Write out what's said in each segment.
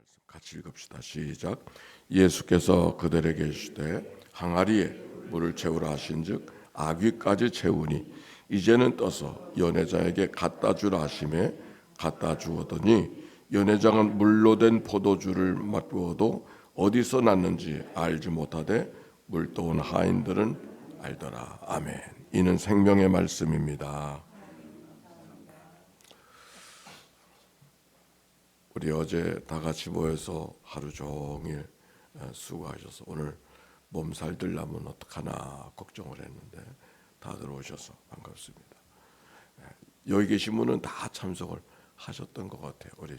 말씀 같이 읽읍시다. 시작. 예수께서 그들에게 이르시되 항아리에 물을 채우라 하신즉 아귀까지 채우니 이제는 떠서 연회장에게 갖다 주라 하심에 갖다 주었더니 연회장은 물로 된 포도주를 맛보아도 어디서 났는지 알지 못하되 물떠온 하인들은 알더라. 아멘. 이는 생명의 말씀입니다. 우리 어제 다 같이 모여서 하루 종일 수고하셔서 오늘 몸살 들라면 어떡하나 걱정을 했는데 다들 오셔서 반갑습니다. 여기 계신 분은 다 참석을 하셨던 것 같아요. 우리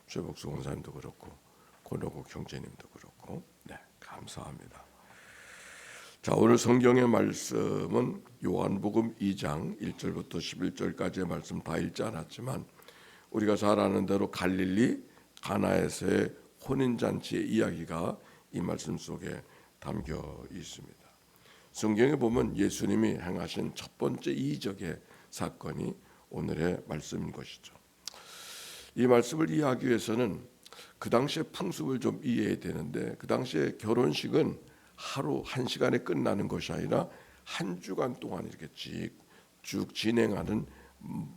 최복수 공사님도 그렇고 권호국 형제님도 그렇고 감사합니다. 자, 오늘 성경의 말씀은 요한복음 2장 1절부터 11절까지의 말씀 다 읽지 않았지만 우리가 잘 아는 대로 갈릴리 가나에서의 혼인잔치의 이야기가 이 말씀 속에 담겨 있습니다. 성경에 보면 예수님이 행하신 첫 번째 이적의 사건이 오늘의 말씀인 것이죠. 이 말씀을 이해하기 위해서는 그 당시의 풍습을 좀 이해해야 되는데 그 당시에 결혼식은 하루 한 시간에 끝나는 것이 아니라 한 주간 동안 이렇게 쭉 진행하는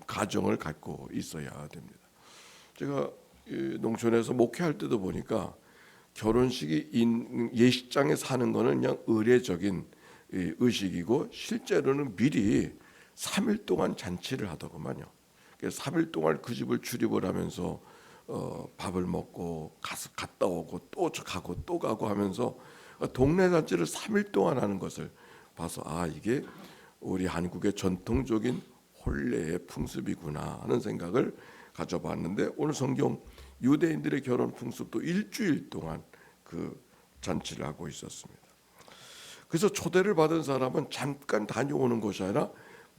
가정을 갖고 있어야 됩니다. 제가 농촌에서 목회할 때도 보니까 결혼식이 예식장에 사는 거는 그냥 의례적인 의식이고 실제로는 미리 3일 동안 잔치를 하더구만요. 3일 동안 그 집을 출입을 하면서 밥을 먹고 갔다 오고 또 가고 또 가고 하면서 동네 잔치를 3일 동안 하는 것을 봐서 이게 우리 한국의 전통적인 혼례의 풍습이구나 하는 생각을 가져봤는데 오늘 성경 유대인들의 결혼 풍습도 일주일 동안 그 잔치를 하고 있었습니다. 그래서 초대를 받은 사람은 잠깐 다녀오는 것이 아니라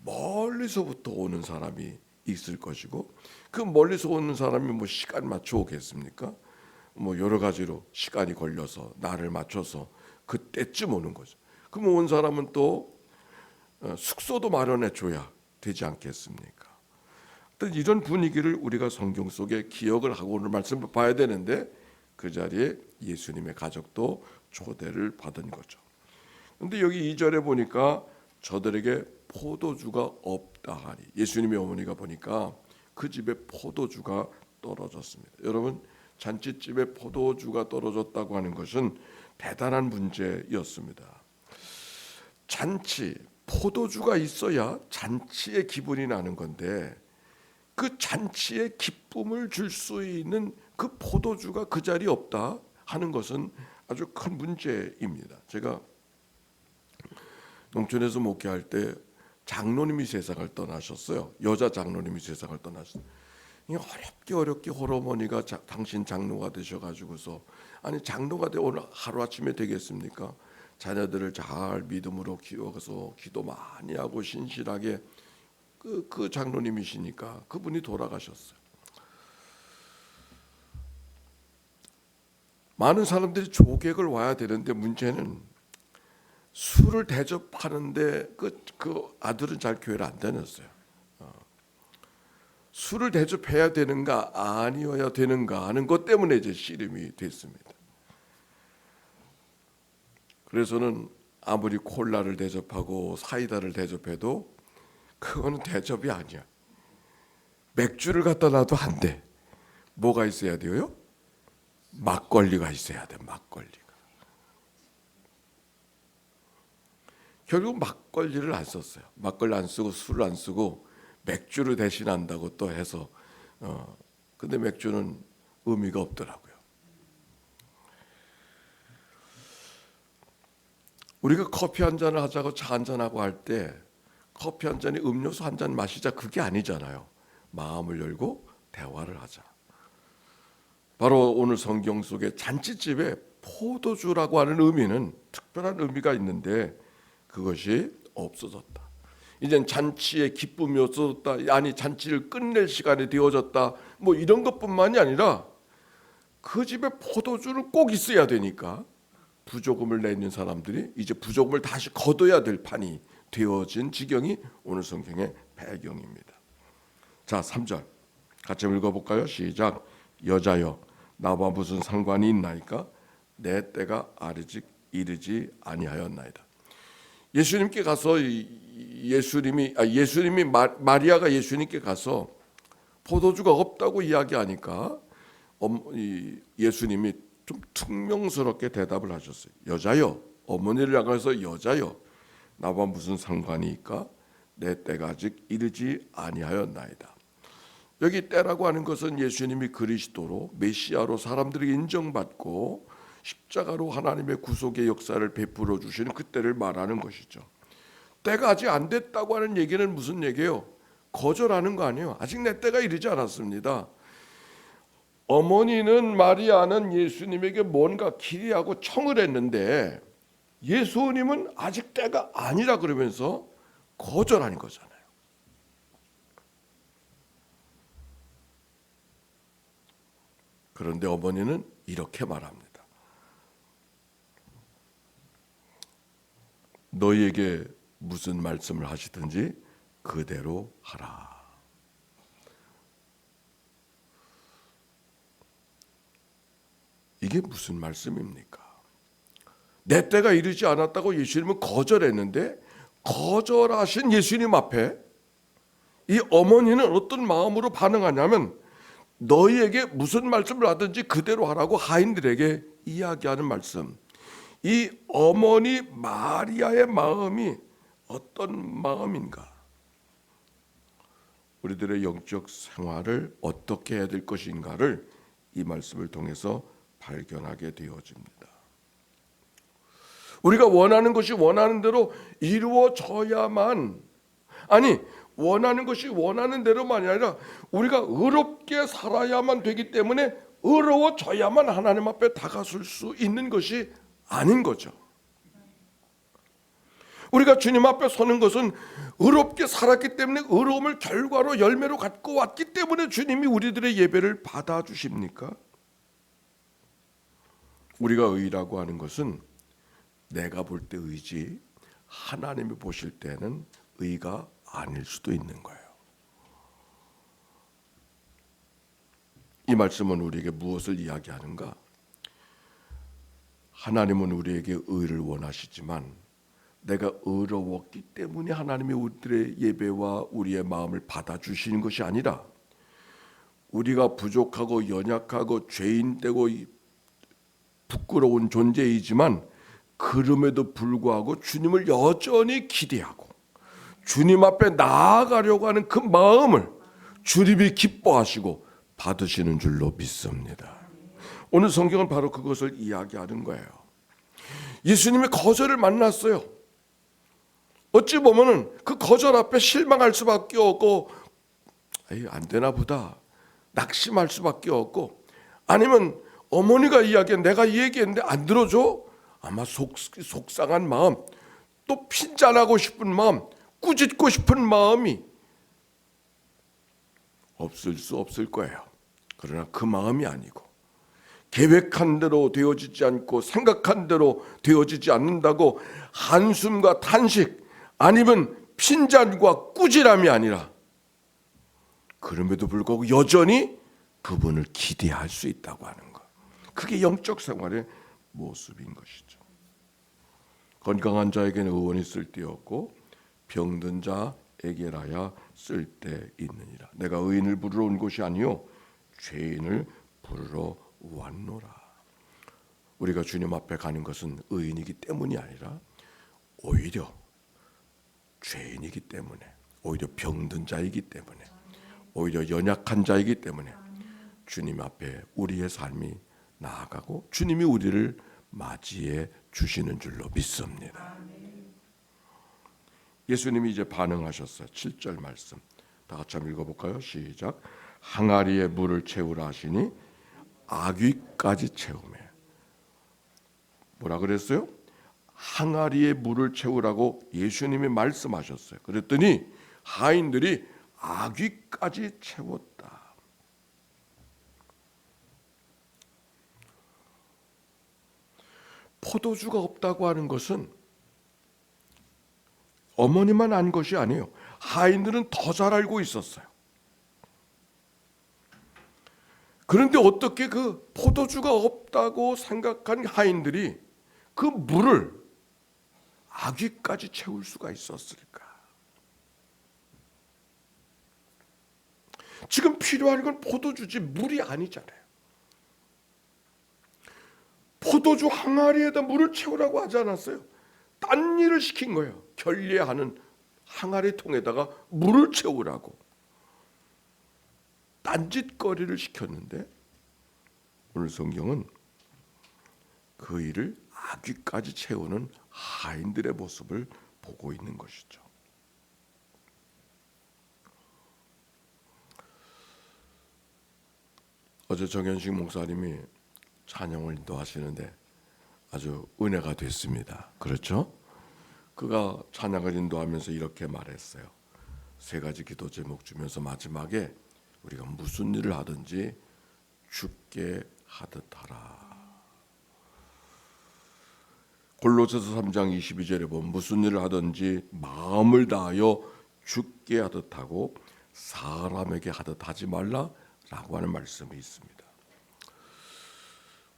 멀리서부터 오는 사람이 있을 것이고 그 멀리서 오는 사람이 뭐 시간 맞춰 오겠습니까? 뭐 여러 가지로 시간이 걸려서 날을 맞춰서 그때쯤 오는 거죠. 그럼 온 사람은 또 숙소도 마련해 줘야 되지 않겠습니까? 이런 분위기를 우리가 성경 속에 기억을 하고 오늘 말씀을 봐야 되는데 그 자리에 예수님의 가족도 초대를 받은 거죠. 그런데 여기 2절에 보니까 저들에게 포도주가 없다 하니 예수님의 어머니가 보니까 그 집에 포도주가 떨어졌습니다. 여러분 잔치집에 포도주가 떨어졌다고 하는 것은 대단한 문제였습니다. 잔치, 포도주가 있어야 잔치의 기분이 나는 건데 그 잔치에 기쁨을 줄 수 있는 그 포도주가 그 자리에 없다 하는 것은 아주 큰 문제입니다. 제가 농촌에서 목회할 때 장로님이 세상을 떠나셨어요. 여자 장로님이 세상을 떠나셨어요. 어렵게 홀어머니가 당신 장로가 되셔가지고서 아니 장로가 돼 오늘 하루아침에 되겠습니까? 자녀들을 잘 믿음으로 키워서 기도 많이 하고 신실하게 그 장로님이시니까 그분이 돌아가셨어요. 많은 사람들이 조객을 와야 되는데 문제는 술을 대접하는데 그 아들은 잘 교회를 안 다녔어요. 술을 대접해야 되는가 아니어야 되는가 하는 것 때문에 이제 씨름이 됐습니다. 그래서는 아무리 콜라를 대접하고 사이다를 대접해도 그거는 대접이 아니야. 맥주를 갖다 놔도 안 돼. 뭐가 있어야 돼요? 막걸리가 있어야 돼. 막걸리가. 결국 막걸리를 안 썼어요. 막걸리 안 쓰고 술을 안 쓰고 맥주를 대신한다고 또 해서 근데 맥주는 의미가 없더라고요. 우리가 커피 한 잔을 하자고 차 한 잔하고 할 때 커피 한 잔이 음료수 한 잔 마시자 그게 아니잖아요. 마음을 열고 대화를 하자. 바로 오늘 성경 속에 잔치집에 포도주라고 하는 의미는 특별한 의미가 있는데 그것이 없어졌다. 이젠 잔치의 기쁨이 없어졌다. 아니 잔치를 끝낼 시간이 되어졌다. 뭐 이런 것뿐만이 아니라 그 집에 포도주는 꼭 있어야 되니까 부조금을 내는 사람들이 이제 부조금을 다시 걷어야 될 판이 되어진 지경이 오늘 성경의 배경입니다. 자, 3절 같이 읽어볼까요? 시작. 여자여 나와 무슨 상관이 있나이까? 내 때가 아직 이르지 아니하였나이다. 예수님께 가서 예수님이 마리아가 예수님께 가서 포도주가 없다고 이야기하니까 예수님이 좀 퉁명스럽게 대답을 하셨어요. 여자여, 어머니를 향해서 여자여, 나와 무슨 상관이 있까? 내 때가 아직 이르지 아니하였나이다. 여기 때라고 하는 것은 예수님이 그리스도로 메시아로 사람들에게 인정받고 십자가로 하나님의 구속의 역사를 베풀어 주시는 그때를 말하는 것이죠. 때가 아직 안 됐다고 하는 얘기는 무슨 얘기예요? 거절하는 거 아니에요. 아직 내 때가 이르지 않았습니다. 어머니는 마리아는 예수님에게 뭔가 기대하고 청을 했는데 예수님은 아직 때가 아니라 그러면서 거절하는 거잖아요. 그런데 어머니는 이렇게 말합니다. 너희에게 무슨 말씀을 하시든지 그대로 하라. 이게 무슨 말씀입니까? 내 때가 이르지 않았다고 예수님은 거절했는데 거절하신 예수님 앞에 이 어머니는 어떤 마음으로 반응하냐면 너희에게 무슨 말씀을 하든지 그대로 하라고 하인들에게 이야기하는 말씀. 이 어머니 마리아의 마음이 어떤 마음인가? 우리들의 영적 생활을 어떻게 해야 될 것인가를 이 말씀을 통해서 발견하게 되어집니다. 우리가 원하는 것이 원하는 대로 이루어져야만, 아니 원하는 것이 원하는 대로만이 아니라 우리가 의롭게 살아야만 되기 때문에 의로워져야만 하나님 앞에 다가설 수 있는 것이 아닌 거죠. 우리가 주님 앞에 서는 것은 의롭게 살았기 때문에 의로움을 결과로 열매로 갖고 왔기 때문에 주님이 우리들의 예배를 받아주십니까? 우리가 의라고 하는 것은 내가 볼 때 의지, 하나님이 보실 때는 의가 아닐 수도 있는 거예요. 이 말씀은 우리에게 무엇을 이야기하는가? 하나님은 우리에게 의를 원하시지만 내가 의로웠기 때문에 하나님이 우리들의 예배와 우리의 마음을 받아주시는 것이 아니라 우리가 부족하고 연약하고 죄인되고 부끄러운 존재이지만 그럼에도 불구하고 주님을 여전히 기대하고 주님 앞에 나아가려고 하는 그 마음을 주님이 기뻐하시고 받으시는 줄로 믿습니다. 오늘 성경은 바로 그것을 이야기하는 거예요. 예수님이 거절을 만났어요. 어찌 보면은 그 거절 앞에 실망할 수밖에 없고 안 되나 보다 낙심할 수밖에 없고, 아니면 어머니가 이야기한 내가 얘기했는데 안 들어줘? 아마 속상한 마음, 또 핀잔하고 싶은 마음, 꾸짖고 싶은 마음이 없을 수 없을 거예요. 그러나 그 마음이 아니고 계획한 대로 되어지지 않고 생각한 대로 되어지지 않는다고 한숨과 탄식 아니면 핀잔과 꾸지람이 아니라 그럼에도 불구하고 여전히 그분을 기대할 수 있다고 하는 것. 그게 영적 생활의 모습인 것이죠. 건강한 자에게는 의원이 쓸데없고 병든 자에게라야 쓸데있느니라. 내가 의인을 부르러 온 것이 아니요 죄인을 부르러 왔노라. 우리가 주님 앞에 가는 것은 의인이기 때문이 아니라 오히려 죄인이기 때문에, 오히려 병든 자이기 때문에, 오히려 연약한 자이기 때문에 주님 앞에 우리의 삶이 나아가고 주님이 우리를 맞이해 주시는 줄로 믿습니다. 예수님이 이제 반응하셨어요. 7절 말씀 다 같이 한번 읽어볼까요? 시작. 항아리에 물을 채우라 하시니 아귀까지 채우매. 뭐라 그랬어요? 항아리에 물을 채우라고 예수님이 말씀하셨어요. 그랬더니 하인들이 아귀까지 채웠다. 포도주가 없다고 하는 것은 어머니만 안 것이 아니에요. 하인들은 더 잘 알고 있었어요. 그런데 어떻게 그 포도주가 없다고 생각한 하인들이 그 물을 아귀까지 채울 수가 있었을까? 지금 필요한 건 포도주지 물이 아니잖아요. 포도주 항아리에다 물을 채우라고 하지 않았어요. 딴 일을 시킨 거예요. 결례하는 항아리 통에다가 물을 채우라고 딴짓거리를 시켰는데, 오늘 성경은 그 일을 아귀까지 채우는 하인들의 모습을 보고 있는 것이죠. 어제 정현식 목사님이 찬양을 인도하시는데 아주 은혜가 됐습니다. 그렇죠? 그가 찬양을 인도하면서 이렇게 말했어요. 세 가지 기도 제목 주면서 마지막에 우리가 무슨 일을 하든지 주께 하듯 하라. 골로새서 3장 22절에 보면 무슨 일을 하든지 마음을 다하여 주께 하듯 하고 사람에게 하듯 하지 말라라고 하는 말씀이 있습니다.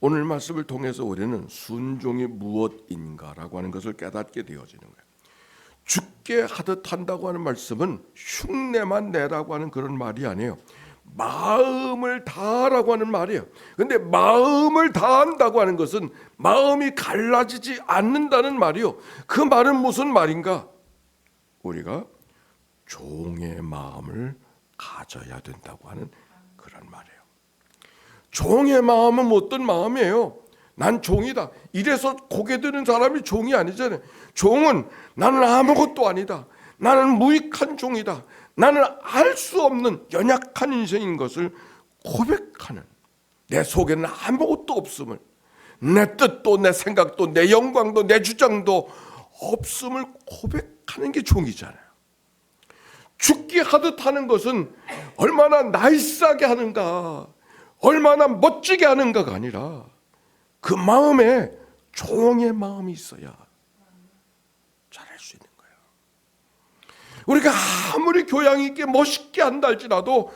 오늘 말씀을 통해서 우리는 순종이 무엇인가라고 하는 것을 깨닫게 되어지는 거예요. 주께 하듯 한다고 하는 말씀은 흉내만 내라고 하는 그런 말이 아니에요. 마음을 다하라고 하는 말이에요. 근데 마음을 다한다고 하는 것은 마음이 갈라지지 않는다는 말이요. 그 말은 무슨 말인가? 우리가 종의 마음을 가져야 된다고 하는 그런 말이에요. 종의 마음은 어떤 마음이에요? 난 종이다. 이래서 고개 드는 사람이 종이 아니잖아요. 종은 나는 아무것도 아니다. 나는 무익한 종이다. 나는 알 수 없는 연약한 인생인 것을 고백하는, 내 속에는 아무것도 없음을, 내 뜻도 내 생각도 내 영광도 내 주장도 없음을 고백하는 게 종이잖아요. 죽게 하듯 하는 것은 얼마나 나이스하게 하는가, 얼마나 멋지게 하는가가 아니라 그 마음에 종의 마음이 있어야 잘할 수 있는 거예요. 우리가 아무리 교양 있게 멋있게 한다 할지라도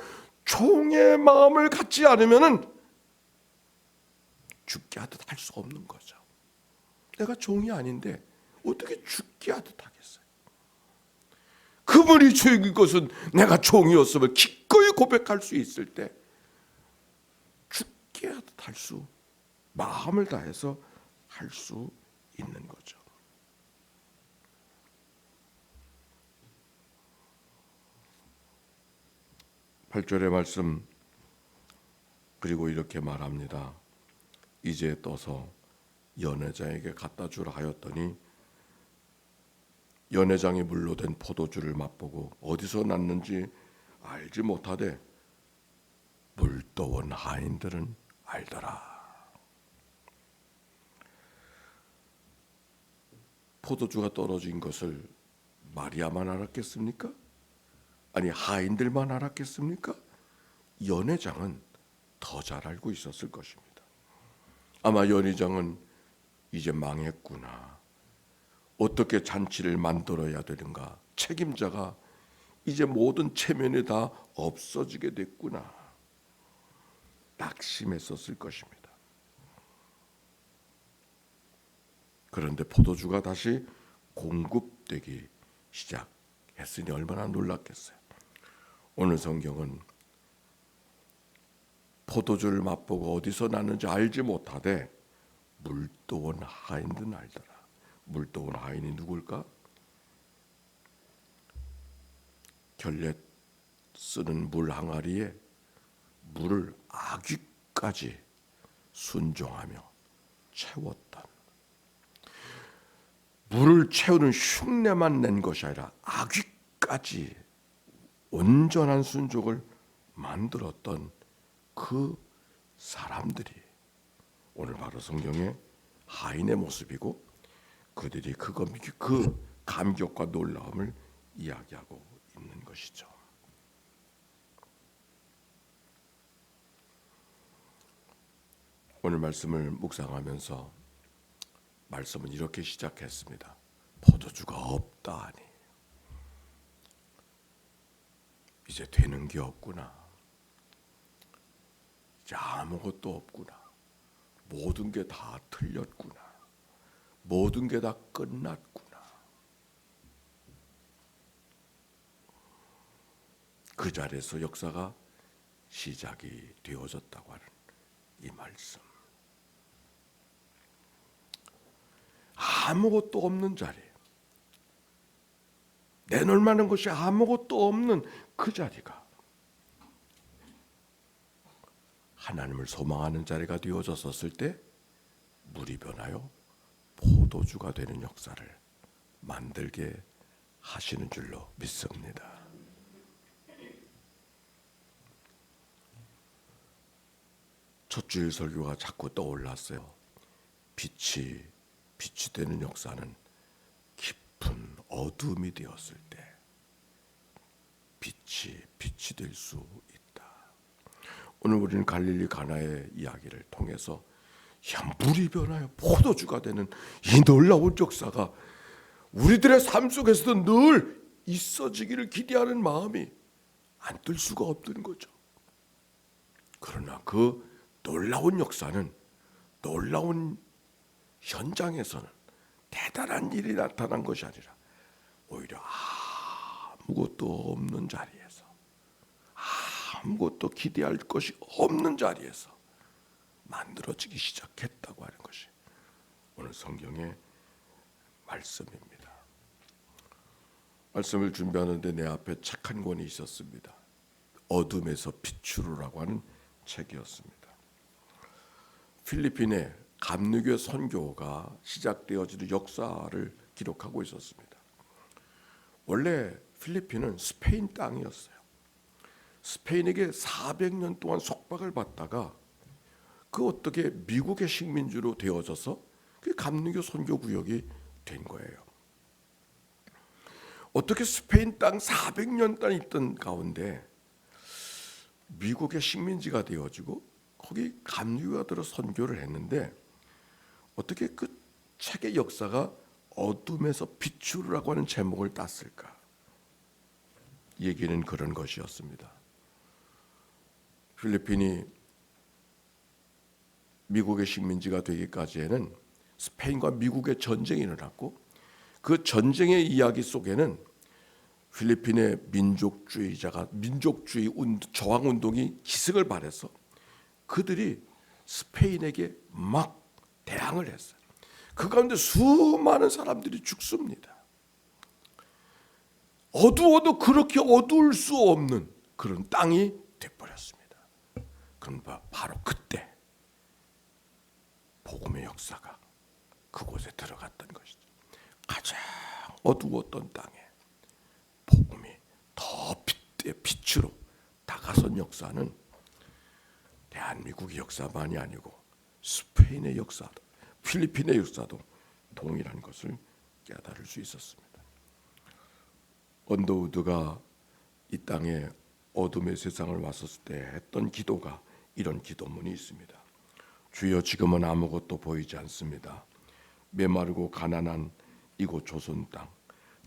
종의 마음을 갖지 않으면 죽게 하듯 할 수 없는 거죠. 내가 종이 아닌데 어떻게 죽게 하듯 하겠어요? 그분이 주인 것은 내가 종이었음을 기꺼이 고백할 수 있을 때 죽게 하듯 할 수, 마음을 다해서 할 수 있는 거죠. 팔 절의 말씀, 그리고 이렇게 말합니다. 이제 떠서 연회장에게 갖다 주라 하였더니 연회장이 물로 된 포도주를 맛보고 어디서 났는지 알지 못하되 물떠온 하인들은 알더라. 포도주가 떨어진 것을 마리아만 알았겠습니까? 아니, 하인들만 알았겠습니까? 연회장은 더 잘 알고 있었을 것입니다. 아마 연회장은 이제 망했구나, 어떻게 잔치를 만들어야 되는가, 책임자가 이제 모든 체면이 다 없어지게 됐구나, 낙심했었을 것입니다. 그런데 포도주가 다시 공급되기 시작했으니 얼마나 놀랐겠어요. 오늘 성경은 포도주를 맛보고 어디서 났는지 알지 못하되 물떠온 하인들은 알더라. 물떠온 하인이 누굴까? 결례 쓰는 물 항아리에 물을 아귀까지 순종하며 채웠던, 물을 채우는 흉내만 낸 것이 아니라 아귀까지 온전한 순종을 만들었던 그 사람들이 오늘 바로 성경의 하인의 모습이고, 그들이 그 감격과 놀라움을 이야기하고 있는 것이죠. 오늘 말씀을 묵상하면서 말씀은 이렇게 시작했습니다. 포도주가 없다 하니 이제 되는 게 없구나. 이제 아무것도 없구나. 모든 게 다 틀렸구나. 모든 게 다 끝났구나. 그 자리에서 역사가 시작이 되어졌다고 하는 이 말씀. 아무것도 없는 자리, 내놓을 만한 것이 아무것도 없는 그 자리가 하나님을 소망하는 자리가 되어졌었을 때 물이 변하여 포도주가 되는 역사를 만들게 하시는 줄로 믿습니다. 첫 주일 설교가 자꾸 떠올랐어요. 빛이 되는 역사는 깊은 어둠이 되었을 때 빛이 될 수 있다. 오늘 우리는 갈릴리 가나의 이야기를 통해서 물이 변하여 포도주가 되는 이 놀라운 역사가 우리들의 삶 속에서도 늘 있어지기를 기대하는 마음이 안 들 수가 없는 거죠. 그러나 그 놀라운 역사는, 놀라운 현장에서는 대단한 일이 나타난 것이 아니라 오히려 아무것도 없는 자리에서, 아무것도 기대할 것이 없는 자리에서 만들어지기 시작했다고 하는 것이 오늘 성경의 말씀입니다. 말씀을 준비하는데 내 앞에 책 한 권이 있었습니다. 어둠에서 빛으로라고 하는 책이었습니다. 필리핀의 감리교 선교가 시작되어지는 역사를 기록하고 있었습니다. 원래 필리핀은 스페인 땅이었어요. 스페인에게 400년 동안 속박을 받다가 그 어떻게 미국의 식민지로 되어져서 그 감리교 선교 구역이 된 거예요. 어떻게 스페인 땅 400년 동안 있던 가운데 미국의 식민지가 되어지고 거기 감리교가 들어 선교를 했는데 어떻게 그 책의 역사가 어둠에서 빛으로라고 하는 제목을 땄을까? 얘기는 그런 것이었습니다. 필리핀이 미국의 식민지가 되기까지에는 스페인과 미국의 전쟁이 일어났고 그 전쟁의 이야기 속에는 필리핀의 민족주의 저항 운동이 기승을 발해서 그들이 스페인에게 막 대항을 했어요. 그 가운데 수많은 사람들이 죽습니다. 어두워도 그렇게 어두울 수 없는 그런 땅이 되어버렸습니다. 그럼 바로 그때 복음의 역사가 그곳에 들어갔던 것이죠. 가장 어두웠던 땅에 복음이 더 빛으로 다가선 역사는 대한민국의 역사만이 아니고 스페인의 역사도, 필리핀의 역사도 동일한 것을 깨달을 수 있었습니다. 언더우드가 이 땅에 어둠의 세상을 왔었을 때 했던 기도가 이런 기도문이 있습니다. 주여, 지금은 아무것도 보이지 않습니다. 메마르고 가난한 이곳 조선 땅,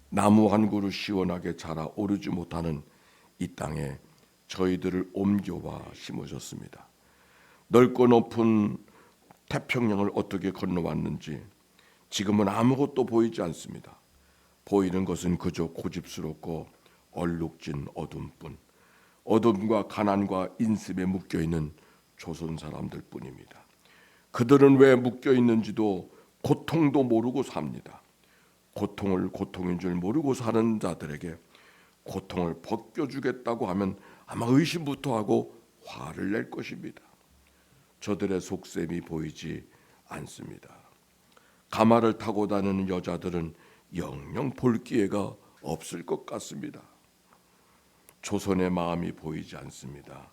나무 한 그루 시원하게 자라 오르지 못하는 이 땅에 저희들을 옮겨와 심으셨습니다. 넓고 높은 태평양을 어떻게 건너왔는지 지금은 아무것도 보이지 않습니다. 보이는 것은 그저 고집스럽고 얼룩진 어둠뿐, 어둠과 가난과 인습에 묶여있는 조선 사람들 뿐입니다. 그들은 왜 묶여있는지도 고통도 모르고 삽니다. 고통을 고통인 줄 모르고 사는 자들에게 고통을 벗겨주겠다고 하면 아마 의심부터 하고 화를 낼 것입니다. 저들의 속셈이 보이지 않습니다. 가마를 타고 다니는 여자들은 영영 볼 기회가 없을 것 같습니다. 조선의 마음이 보이지 않습니다.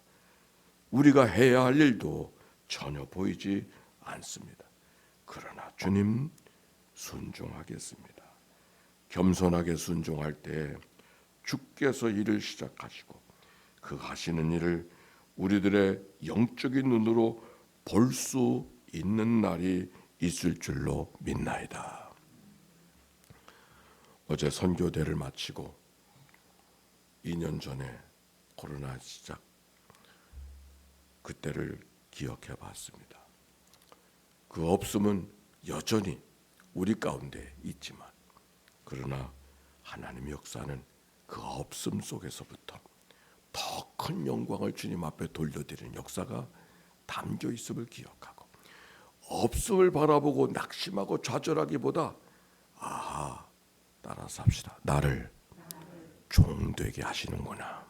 우리가 해야 할 일도 전혀 보이지 않습니다. 그러나 주님 순종하겠습니다. 겸손하게 순종할 때 주께서 일을 시작하시고 그 하시는 일을 우리들의 영적인 눈으로 볼 수 있는 날이 있을 줄로 믿나이다. 어제 선교대를 마치고 2년 전에 코로나 시작, 그때를 기억해 봤습니다. 그 없음은 여전히 우리 가운데 있지만, 그러나 하나님의 역사는 그 없음 속에서부터 더 큰 영광을 주님 앞에 돌려드리는 역사가 담겨 있음을 기억하고, 없음을 바라보고 낙심하고 좌절하기보다 따라서 합시다. 나를 종되게 하시는구나.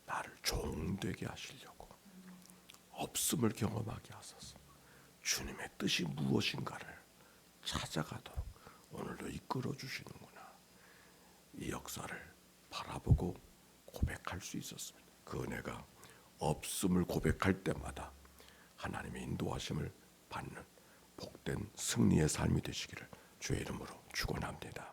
나를 종되게 하시려고 없음을 경험하게 하소서. 주님의 뜻이 무엇인가를 찾아가도록 오늘도 이끌어 주시는구나. 이 역사를 바라보고 고백할 수 있었습니다. 그 은혜가 없음을 고백할 때마다 하나님의 인도하심을 받는 복된 승리의 삶이 되시기를 주의 이름으로 축원합니다.